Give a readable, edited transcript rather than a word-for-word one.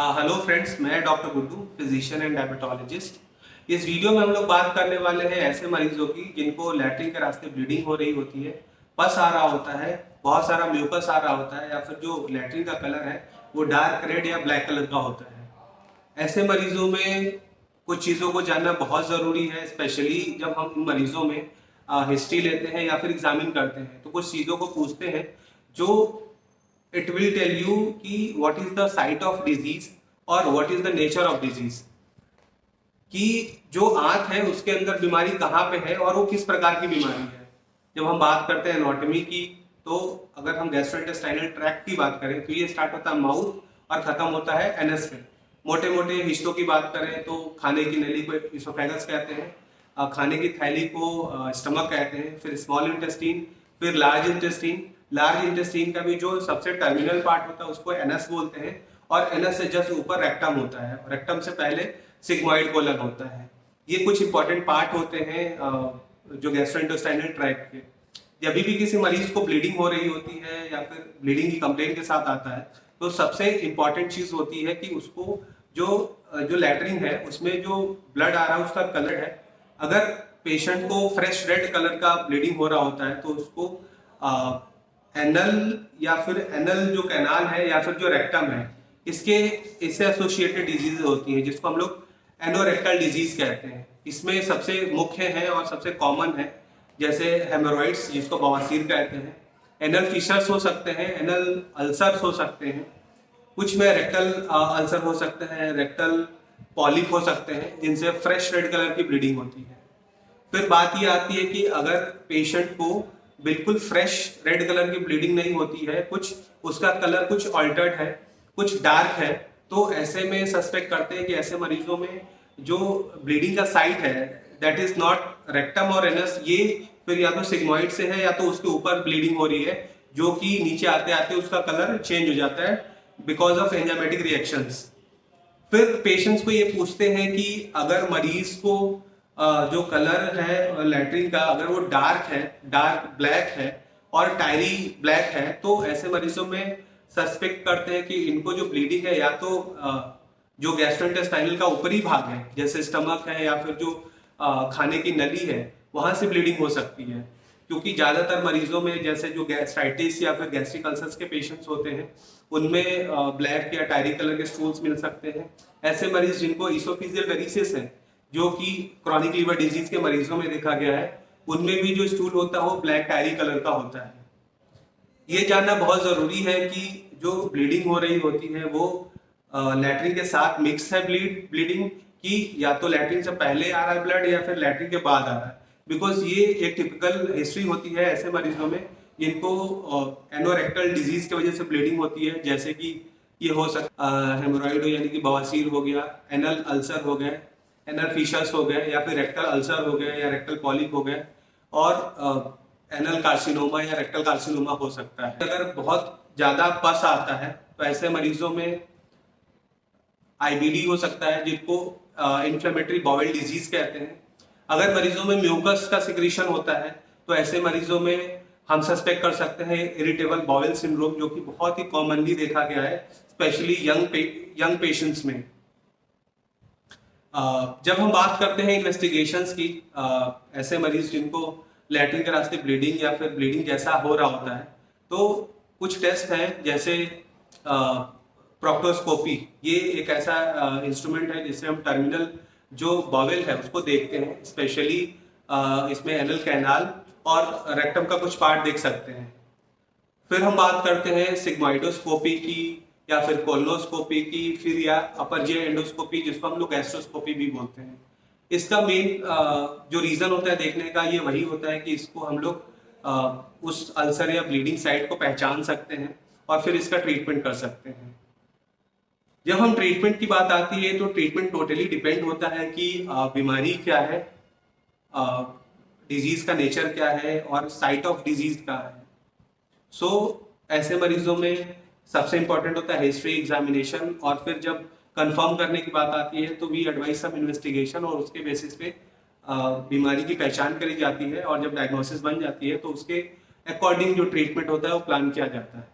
Hello friends, मैं doctor Guddu, physician and diabetologist. इस video में हम लोग बात करने वाले हैं ऐसे मरीजों की जिनको लैट्रिन के रास्ते ब्लीडिंग हो रही होती है, पस आ रहा होता है, बहुत सारा म्यूकस आ रहा होता है, या फिर जो लैट्रिन का कलर है वो डार्क रेड या ब्लैक कलर का होता है। ऐसे मरीजों में कुछ चीज़ों को जानना बहुत ज़रूरी है, स्पेशली जब हम उन मरीजों में हिस्ट्री लेते हैं या फिर एग्जामिन करते हैं तो कुछ चीज़ों को पूछते हैं जो इट विल टेल यू कि what is the site of disease और what is the nature of disease, कि जो आंत है उसके अंदर बीमारी कहाँ पे है और वो किस प्रकार की बीमारी है। जब हम बात करते हैं एनाटॉमी की, तो अगर हम गैस्ट्रोइंटेस्टाइनल ट्रैक्ट की बात करें तो ये स्टार्ट होता है माउथ और खत्म होता है एनस पे। मोटे मोटे हिस्सों की बात करें तो खाने की नली को इसोफेगस कहते हैं, खाने की थैली को स्टमक कहते हैं, फिर स्मॉल इंटेस्टीन, फिर लार्ज इंटेस्टीन। लार्ज इंटेस्टीन का भी जो सबसे टर्मिनल पार्ट होता है उसको एनस बोलते हैं, और एनस से जस्ट ऊपर रेक्टम होता है, रेक्टम से पहले सिग्मॉइड कोलन होता है। ये कुछ इंपॉर्टेंट पार्ट होते हैं जो गैस्ट्रोइंटेस्टाइनल ट्रैक्ट के। जब भी किसी मरीज को ब्लीडिंग हो रही होती है या फिर ब्लीडिंग की कंप्लेंट के साथ आता है तो सबसे इंपॉर्टेंट चीज होती है कि उसको जो जो लैट्रिन है उसमें जो ब्लड आ रहा है उसका कलर है। अगर पेशेंट को फ्रेश रेड कलर का ब्लीडिंग हो रहा होता है तो उसको एनल या फिर एनल जो कैनाल है या फिर जो रेक्टम है इससे एसोसिएटेड डिजीज होती है, जिसको हम लोग एनोरेक्टल डिजीज कहते हैं। इसमें सबसे मुख्य है और सबसे कॉमन है जैसे हेमोरॉइड्स जिसको बवासीर कहते हैं, एनल फिशर्स हो सकते हैं, एनल अल्सर्स हो सकते हैं, कुछ में रेक्टल अल्सर हो सकते हैं, रेक्टल पॉलिप हो सकते हैं जिनसे फ्रेश रेड कलर की ब्लीडिंग होती है। फिर बात ये आती है कि अगर पेशेंट को बिल्कुल फ्रेश रेड कलर की ब्लीडिंग नहीं होती है, कुछ उसका कलर कुछ ऑल्टर्ड है, कुछ डार्क है, तो ऐसे में सस्पेक्ट करते हैं कि ऐसे मरीजों में जो ब्लीडिंग का साइट है दैट इज नॉट रेक्टम और एनस, ये फिर या तो सिग्मॉइड से है या तो उसके ऊपर ब्लीडिंग हो रही है, जो कि नीचे आते आते उसका कलर चेंज हो जाता है बिकॉज ऑफ एंजाइमेटिक रिएक्शंस। फिर पेशेंट्स को ये पूछते हैं कि अगर मरीज को जो कलर है लैट्रिन का अगर वो डार्क है, डार्क ब्लैक है और टायरी ब्लैक है, तो ऐसे मरीजों में सस्पेक्ट करते हैं कि इनको जो ब्लीडिंग है या तो जो गैस्ट्रोइंटेस्टाइनल का ऊपरी भाग है जैसे स्टमक है या फिर जो खाने की नली है वहां से ब्लीडिंग हो सकती है। क्योंकि ज्यादातर मरीजों में जैसे जो गैस्ट्राइटिस या फिर गैस्ट्रिक अल्सर्स के पेशेंट्स होते हैं उनमें ब्लैक या टायरी कलर के स्टूल्स मिल सकते हैं। ऐसे मरीज जिनको इसोफिजियल वेरिसेस है जो कि क्रॉनिक लीवर डिजीज के मरीजों में देखा गया है, उनमें भी जो स्टूल होता है वो ब्लैक टायरी कलर का होता है। ये जानना बहुत जरूरी है कि जो ब्लीडिंग हो रही होती है वो लैट्रिन के साथ मिक्स है ब्लीडिंग की, या तो लैट्रिन से पहले आ रहा है ब्लड या फिर लैट्रिन के बाद आ रहा है। बिकॉज ये एक टिपिकल हिस्ट्री होती है ऐसे मरीजों में जिनको एनोरेक्टल डिजीज की वजह से ब्लीडिंग होती है, जैसे कि ये हो सकता हेमोरॉइड यानी कि बवासीर हो गया, एनल अल्सर हो गए, एनल फिशर्स हो गए, या फिर रेक्टल अल्सर हो गए या रेक्टल पॉलिप हो गए, और एनल कार्सिनोमा या रेक्टल कार्सिनोमा हो सकता है। अगर बहुत ज्यादा पस आता है तो ऐसे मरीजों में आईबीडी हो सकता है जिनको इन्फ्लेमेटरी बाउल डिजीज कहते हैं। अगर मरीजों में म्यूकस का सिक्रीशन होता है तो ऐसे मरीजों में हम सस्पेक्ट कर सकते हैं इरिटेबल बाउल सिंड्रोम, जो कि बहुत ही कॉमनली देखा गया है स्पेशली यंग पेशेंट्स में। जब हम बात करते हैं इन्वेस्टिगेशंस की, ऐसे मरीज जिनको लैट्रिन के रास्ते ब्लीडिंग या फिर ब्लीडिंग जैसा हो रहा होता है तो कुछ टेस्ट हैं जैसे प्रोक्टोस्कोपी। ये एक ऐसा इंस्ट्रूमेंट है जिससे हम टर्मिनल जो बावेल है उसको देखते हैं, स्पेशली इसमें एनल कैनाल और रेक्टम का कुछ पार्ट देख सकते हैं। फिर हम बात करते हैं सिग्मोइडोस्कोपी की या फिर कोलोनोस्कोपी की, फिर या अपर जे एंडोस्कोपी जिसको हम लोग गैस्ट्रोस्कोपी भी बोलते हैं। इसका मेन जो रीजन होता है देखने का ये वही होता है कि इसको हम लोग उस अल्सर या ब्लीडिंग साइट को पहचान सकते हैं और फिर इसका ट्रीटमेंट कर सकते हैं। जब हम ट्रीटमेंट की बात आती है तो ट्रीटमेंट टोटली डिपेंड होता है कि बीमारी क्या है, डिजीज का नेचर क्या है और साइट ऑफ डिजीज क्या है। सो ऐसे मरीजों में सबसे इंपॉर्टेंट होता है हिस्ट्री एग्जामिनेशन, और फिर जब कंफर्म करने की बात आती है तो वी एडवाइज सम इन्वेस्टिगेशन, और उसके बेसिस पे बीमारी की पहचान करी जाती है, और जब डायग्नोसिस बन जाती है तो उसके अकॉर्डिंग जो ट्रीटमेंट होता है वो प्लान किया जाता है।